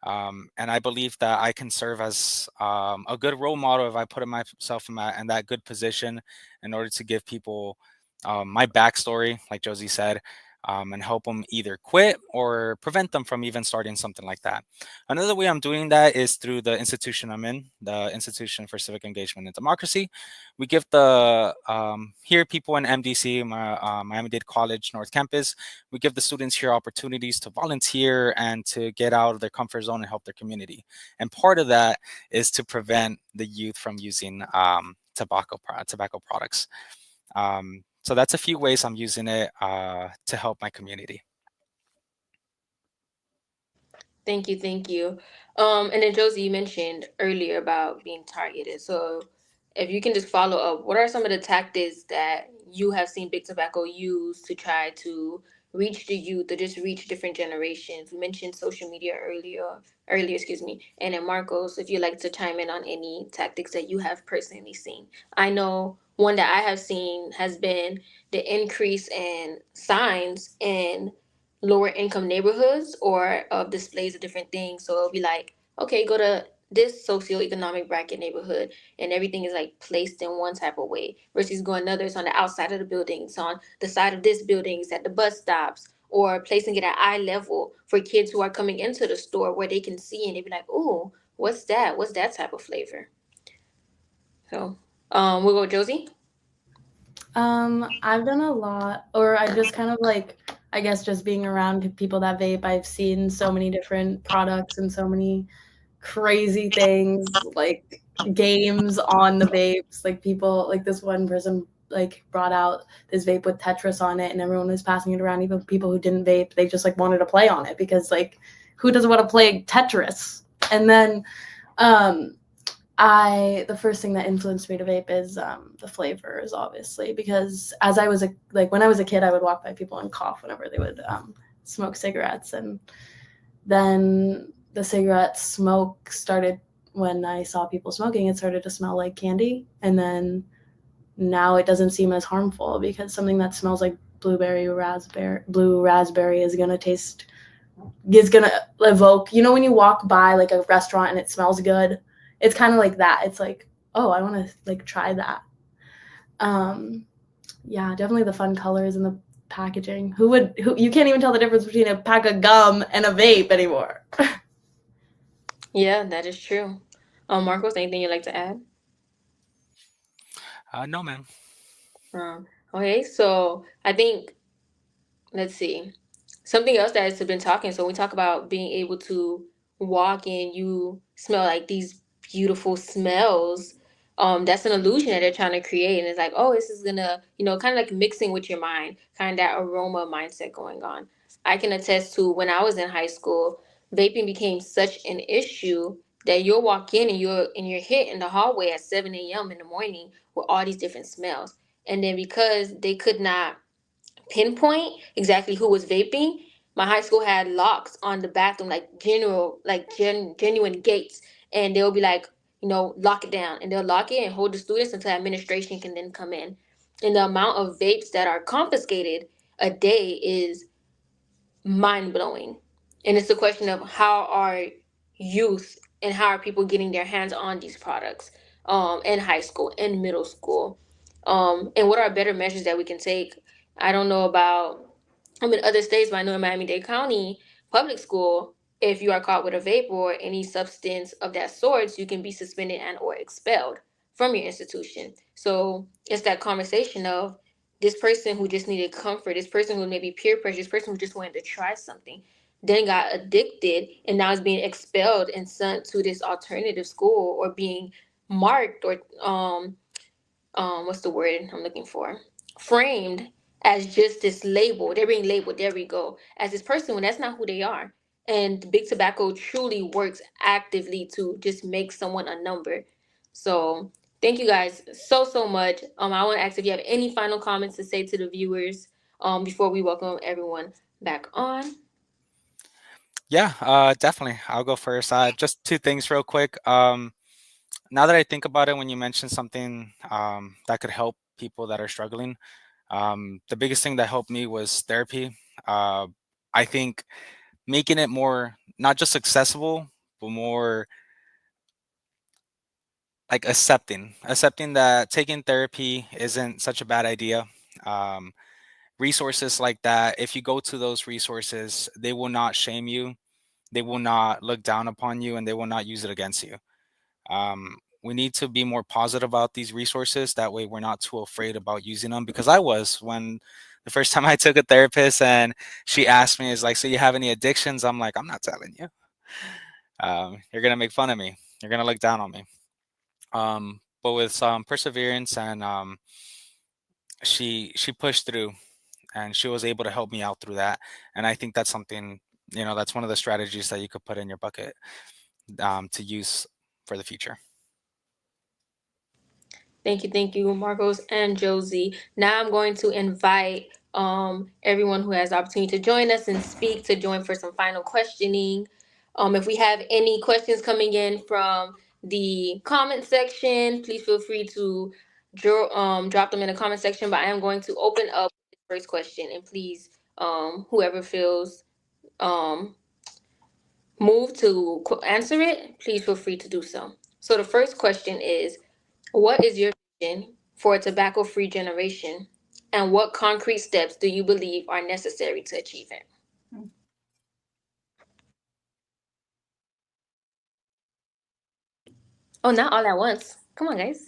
And I believe that I can serve as a good role model if I put myself in that good position in order to give people my backstory, like Josie said, and help them either quit or prevent them from even starting something like that. Another way I'm doing that is through the institution I'm in, the Institution for Civic Engagement and Democracy. We give the here people in MDC, Miami-Dade College North Campus, we give the students here opportunities to volunteer and to get out of their comfort zone and help their community. And part of that is to prevent the youth from using tobacco products. So that's a few ways I'm using it to help my community. Thank you, thank you. And then Josie, you mentioned earlier about being targeted. So if you can just follow up, what are some of the tactics that you have seen Big Tobacco use to try to reach the youth or just reach different generations? We mentioned social media earlier, excuse me. And then Marcos, if you'd like to chime in on any tactics that you have personally seen. I know one that I have seen has been the increase in signs in lower income neighborhoods or of displays of different things. So it'll be like, okay, go to this socioeconomic bracket neighborhood and everything is like placed in one type of way versus going others on the outside of the buildings, on the side of this buildings, at the bus stops, or placing it at eye level for kids who are coming into the store where they can see and they be like, oh, what's that? What's that type of flavor? So we'll go Josie. I've done a lot, or I just kind of like, I guess just being around people that vape, I've seen so many different products and so many crazy things, like games on the vapes. Like people, like this one person like brought out this vape with Tetris on it and everyone was passing it around, even people who didn't vape, they just like wanted to play on it because like who doesn't want to play Tetris? And then the first thing that influenced me to vape is the flavors, obviously, because as I was when I was a kid, I would walk by people and cough whenever they would smoke cigarettes, and then the cigarette smoke started when I saw people smoking. It started to smell like candy, and then now it doesn't seem as harmful because something that smells like blue raspberry is gonna evoke. You know, when you walk by like a restaurant and it smells good. It's kind of like that. It's like, oh, I want to like try that. Yeah, definitely the fun colors and the packaging. Who you can't even tell the difference between a pack of gum and a vape anymore. Yeah, that is true. Marcos, anything you'd like to add? No, man. Okay, so I think, let's see. something else that has been talking. So when we talk about being able to walk and you smell like these beautiful smells, that's an illusion that they're trying to create. And it's like, oh, this is gonna, kind of like mixing with your mind, kind of that aroma mindset going on. I can attest to when I was in high school, vaping became such an issue that you'll walk in and you're hit in the hallway at 7 a.m. in the morning with all these different smells. And then because they could not pinpoint exactly who was vaping, my high school had locks on the bathroom, like genuine gates, and they'll be like, lock it down, and they'll lock it and hold the students until administration can then come in. And the amount of vapes that are confiscated a day is mind blowing. And it's a question of how are youth and how are people getting their hands on these products in high school and middle school, and what are better measures that we can take. I don't know about other states, but I know in Miami-Dade County public school, if you are caught with a vape or any substance of that sort, you can be suspended and or expelled from your institution. So it's that conversation of this person who just needed comfort, this person who maybe peer pressure, this person who just wanted to try something, then got addicted and now is being expelled and sent to this alternative school, or being marked, or what's the word I'm looking for? Framed as just this label. They're being labeled, there we go, as this person when that's not who they are. And big tobacco truly works actively to just make someone a number. So thank you guys so much. I want to ask if you have any final comments to say to the viewers before we welcome everyone back on. Yeah, definitely. I'll go first. Just two things real quick. Now that I think about it, when you mentioned something that could help people that are struggling, the biggest thing that helped me was therapy. Uh, I think making it more not just accessible, but more like accepting that taking therapy isn't such a bad idea. Um, Resources like that, if you go to those resources, they will not shame you, they will not look down upon you, and they will not use it against you. We need to be more positive about these resources. That way, we're not too afraid about using them. Because I was, when the first time I took a therapist and she asked me, "Is like, so you have any addictions?" I'm like, "I'm not telling you. You're gonna make fun of me. You're gonna look down on me." But with some perseverance and she pushed through, and she was able to help me out through that. And I think that's something, that's one of the strategies that you could put in your bucket to use for the future. Thank you, Marcos and Josie. Now I'm going to invite everyone who has the opportunity to join us and speak to join for some final questioning. If we have any questions coming in from the comment section, please feel free to drop them in the comment section. But I am going to open up the first question, and please, whoever feels um, moved to answer it, please feel free to do so. So the first question is, what is your vision for a tobacco free generation? And what concrete steps do you believe are necessary to achieve it? Oh, not all at once. Come on, guys.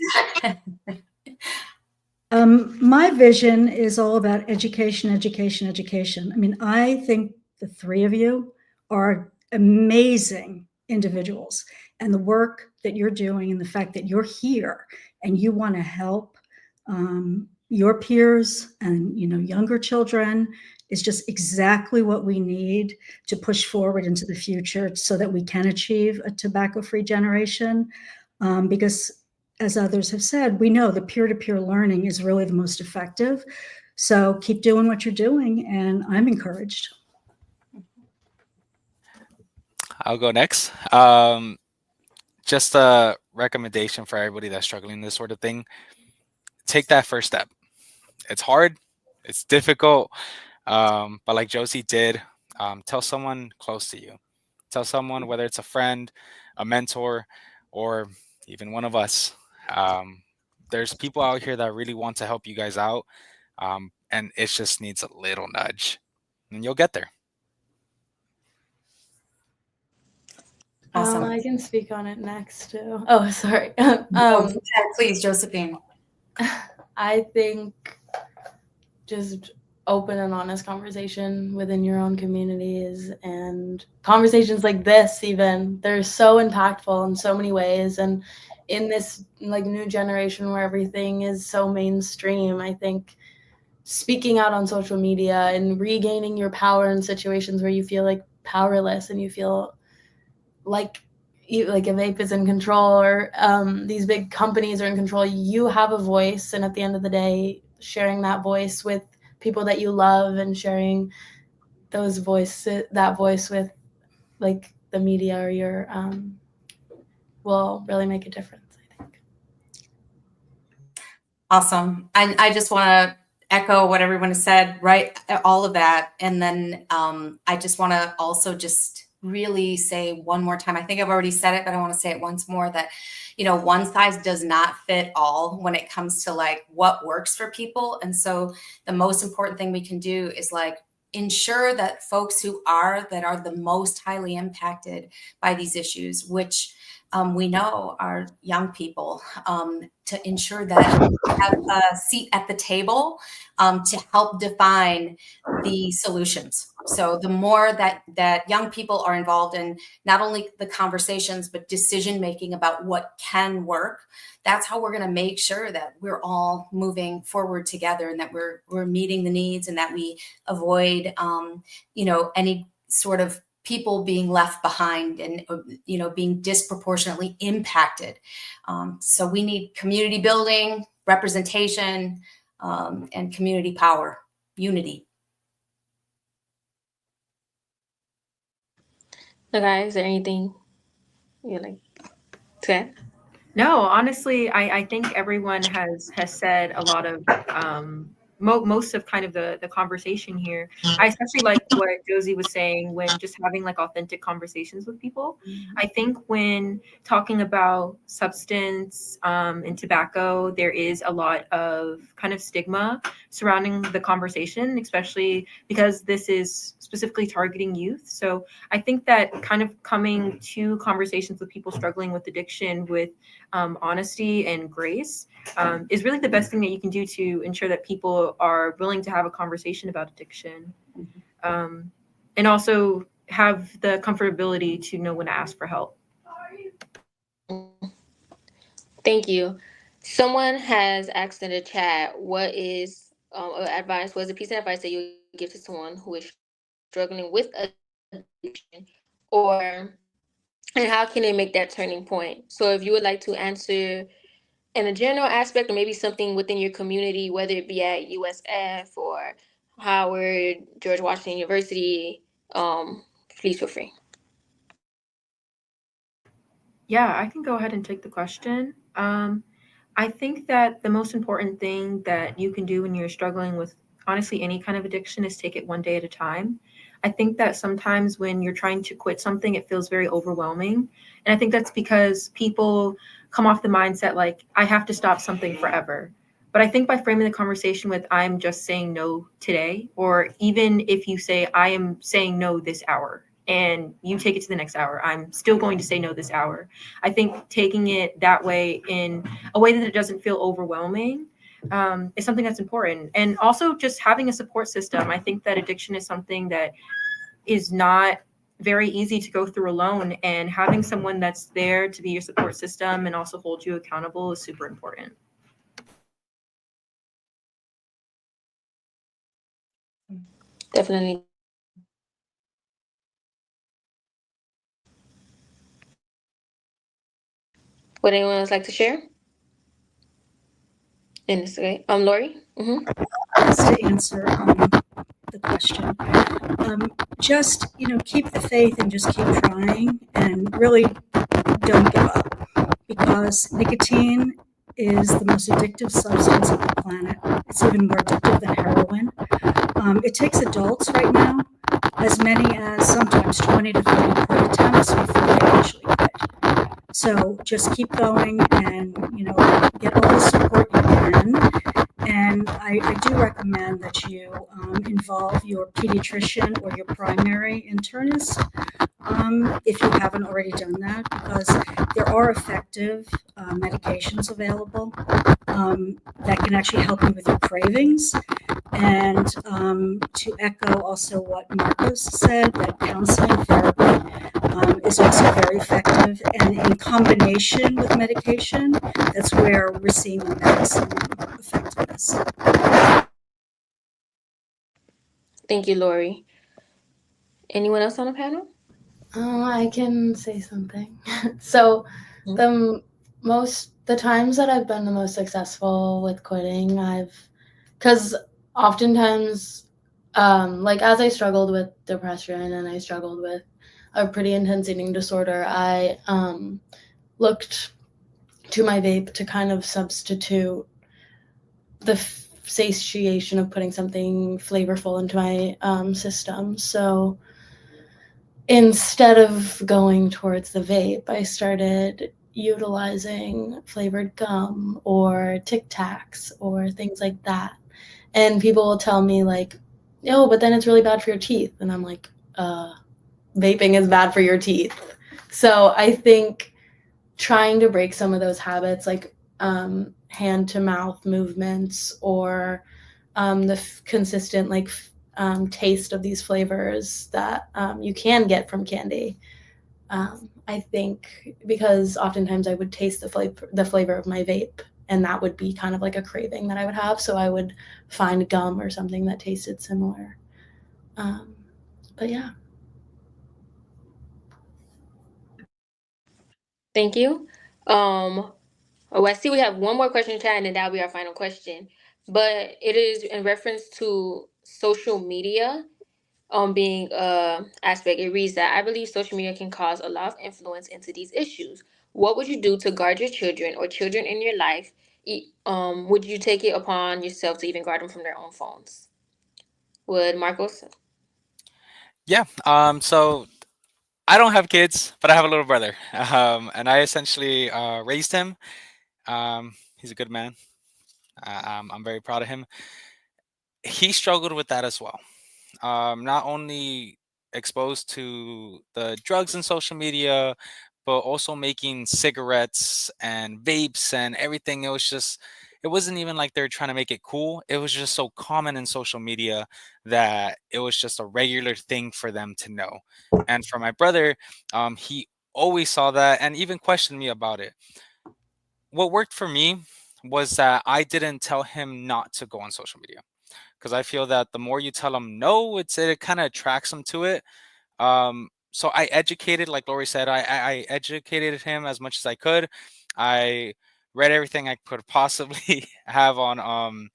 My vision is all about education, education, education. I mean, I think the three of you are amazing individuals, and the work that you're doing and the fact that you're here and you want to help your peers and younger children is just exactly what we need to push forward into the future so that we can achieve a tobacco-free generation. Because as others have said, we know the peer-to-peer learning is really the most effective. So keep doing what you're doing, and I'm encouraged. I'll go next. Just a recommendation for everybody that's struggling this sort of thing. Take that first step. It's hard. It's difficult. But like Josie did, tell someone close to you. Tell someone, whether it's a friend, a mentor, or even one of us. There's people out here that really want to help you guys out. And it just needs a little nudge, and you'll get there. Awesome. I can speak on it next too. Oh, sorry. Please, Josephine. I think just open and honest conversation within your own communities, and conversations like this, even, they're so impactful in so many ways. And in this like new generation where everything is so mainstream, I think speaking out on social media and regaining your power in situations where you feel like powerless and you feel like a vape is in control, or these big companies are in control, you have a voice. And at the end of the day, sharing that voice with people that you love and sharing that voice with like the media or your will really make a difference, I think. Awesome. I just want to echo what everyone has said, right? All of that. And then I just want to also just really say one more time, I think I've already said it, but I want to say it once more, that, you know, one size does not fit all when it comes to like what works for people. And so the most important thing we can do is like ensure that folks who are the most highly impacted by these issues, which we know are young people, to ensure that have a seat at the table to help define the solutions. So the more that young people are involved in not only the conversations, but decision making about what can work, that's how we're going to make sure that we're all moving forward together, and that we're meeting the needs, and that we avoid you know, any sort of people being left behind and, you know, being disproportionately impacted. So we need community building, representation, and community power, unity. Okay, is there anything you like to add? No, honestly, I think everyone has said a lot of most of kind of the conversation here. I especially like what Josie was saying, when just having like authentic conversations with people. I think when talking about substance and tobacco, there is a lot of kind of stigma surrounding the conversation, especially because this is specifically targeting youth. So I think that kind of coming to conversations with people struggling with addiction with honesty and grace is really the best thing that you can do to ensure that people are willing to have a conversation about addiction, and also have the comfortability to know when to ask for help. Thank you. Someone has asked in the chat, what is advice? What is a piece of advice that you give to someone who is struggling with addiction, or and how can they make that turning point? So if you would like to answer in a general aspect, or maybe something within your community, whether it be at USF or Howard, George Washington University, please feel free. Yeah, I can go ahead and take the question. I think that the most important thing that you can do when you're struggling with honestly any kind of addiction is take it one day at a time. I think that sometimes when you're trying to quit something, it feels very overwhelming. And I think that's because people come off the mindset like, I have to stop something forever. But I think by framing the conversation with, I'm just saying no today, or even if you say, I am saying no this hour, and you take it to the next hour, I'm still going to say no this hour. I think taking it that way, in a way that it doesn't feel overwhelming, is something that's important. And also just having a support system. I think that addiction is something that is not very easy to go through alone, and having someone that's there to be your support system and also hold you accountable is super important. Definitely. Would anyone else like to share? And it's okay. Lori? Just to answer the question, just, you know, keep the faith and just keep trying, and really don't give up, because nicotine is the most addictive substance on the planet. It's even more addictive than heroin. It takes adults right now as many as sometimes 20 to 30 quit attempts before they actually quit. So just keep going, and, you know, get all the support you can. And I do recommend that you involve your pediatrician or your primary internist, if you haven't already done that, because there are effective medications available that can actually help you with your cravings. And to echo also what Marcos said, that counseling therapy is also very effective. And in combination with medication, that's where we're seeing the maximum effectiveness. Thank you, Lori. Anyone else on the panel? I can say something. So the times that I've been the most successful with quitting, because oftentimes, like as I struggled with depression and I struggled with a pretty intense eating disorder, I looked to my vape to kind of substitute the satiation of putting something flavorful into my system. So instead of going towards the vape, I started utilizing flavored gum or Tic Tacs or things like that. And people will tell me like, "Oh, but then it's really bad for your teeth." And I'm like, vaping is bad for your teeth. So I think trying to break some of those habits, like hand to mouth movements or the consistent like taste of these flavors that you can get from candy. I think because oftentimes I would taste the flavor of my vape, and that would be kind of like a craving that I would have. So I would find gum or something that tasted similar. But yeah. Thank you. I see we have one more question in chat, and then that'll be our final question. But it is in reference to social media being aspect. It reads that I believe social media can cause a lot of influence into these issues. What would you do to guard your children or children in your life? Would you take it upon yourself to even guard them from their own phones? Would Marcos? Yeah. So I don't have kids, but I have a little brother, and I essentially raised him. He's a good man. I'm very proud of him. He struggled with that as well. Not only exposed to the drugs and social media, but also making cigarettes and vapes and everything. It wasn't even like they're trying to make it cool. It was just so common in social media that it was just a regular thing for them to know. And for my brother, he always saw that and even questioned me about it. What worked for me was that I didn't tell him not to go on social media because I feel that the more you tell them no, it kind of attracts them to it. So I educated, like Lori said, I educated him as much as I could. I read everything I could possibly have on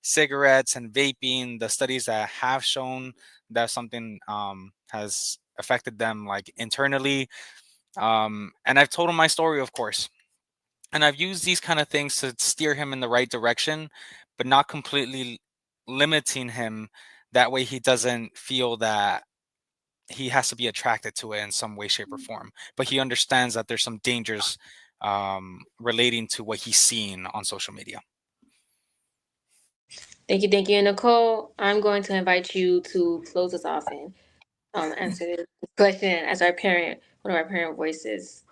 cigarettes and vaping, the studies that have shown that something has affected them like internally. And I've told him my story, of course. And I've used these kind of things to steer him in the right direction, but not completely limiting him. That way he doesn't feel that he has to be attracted to it in some way, shape, or form. But he understands that there's some dangers relating to what he's seeing on social media. Thank you, Nicole. I'm going to invite you to close us off and answer this question as one of our parent voices.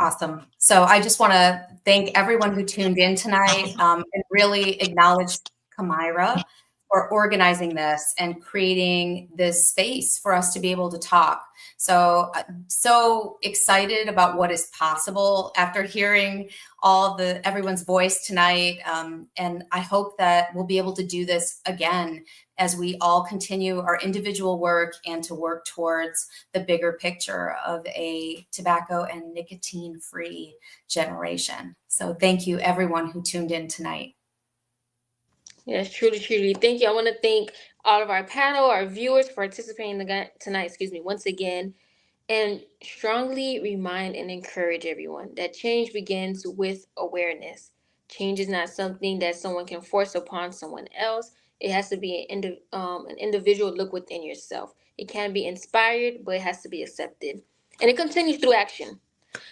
Awesome. So I just want to thank everyone who tuned in tonight and really acknowledge Kamirah for organizing this and creating this space for us to be able to talk. So, so excited about what is possible after hearing everyone's voice tonight. And I hope that we'll be able to do this again as we all continue our individual work and to work towards the bigger picture of a tobacco and nicotine-free generation. So thank you, everyone who tuned in tonight. Yes, truly, truly. Thank you. I want to thank all of our panel, our viewers for participating tonight, once again, and strongly remind and encourage everyone that change begins with awareness. Change is not something that someone can force upon someone else. It has to be an individual look within yourself. It can be inspired, but it has to be accepted. And it continues through action.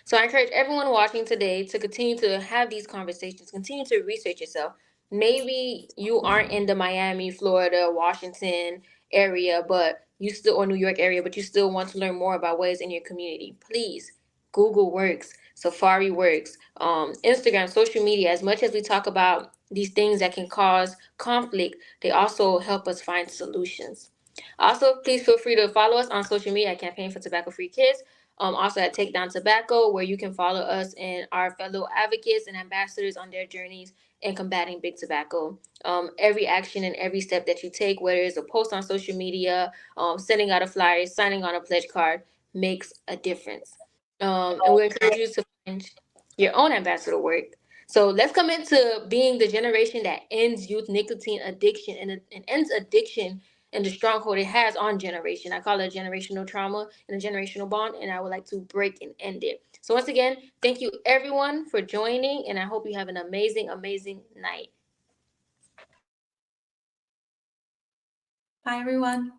So I encourage everyone watching today to continue to have these conversations, continue to research yourself. Maybe you aren't in the Miami, Florida, Washington area, but you still, or New York area, but you still want to learn more about what is in your community. Please, Google works, Safari works, Instagram, social media. As much as we talk about these things that can cause conflict, they also help us find solutions. Also, please feel free to follow us on social media at Campaign for Tobacco Free Kids. Also at Take Down Tobacco, where you can follow us and our fellow advocates and ambassadors on their journeys in combating big tobacco. Every action and every step that you take, whether it's a post on social media, sending out a flyer, signing on a pledge card, makes a difference. And we encourage you to find your own ambassador work. So let's come into being the generation that ends youth nicotine addiction and ends addiction and the stronghold it has on generation. I call it a generational trauma and a generational bond, and I would like to break and end it. So once again, thank you everyone for joining, and I hope you have an amazing, amazing night. Bye, everyone.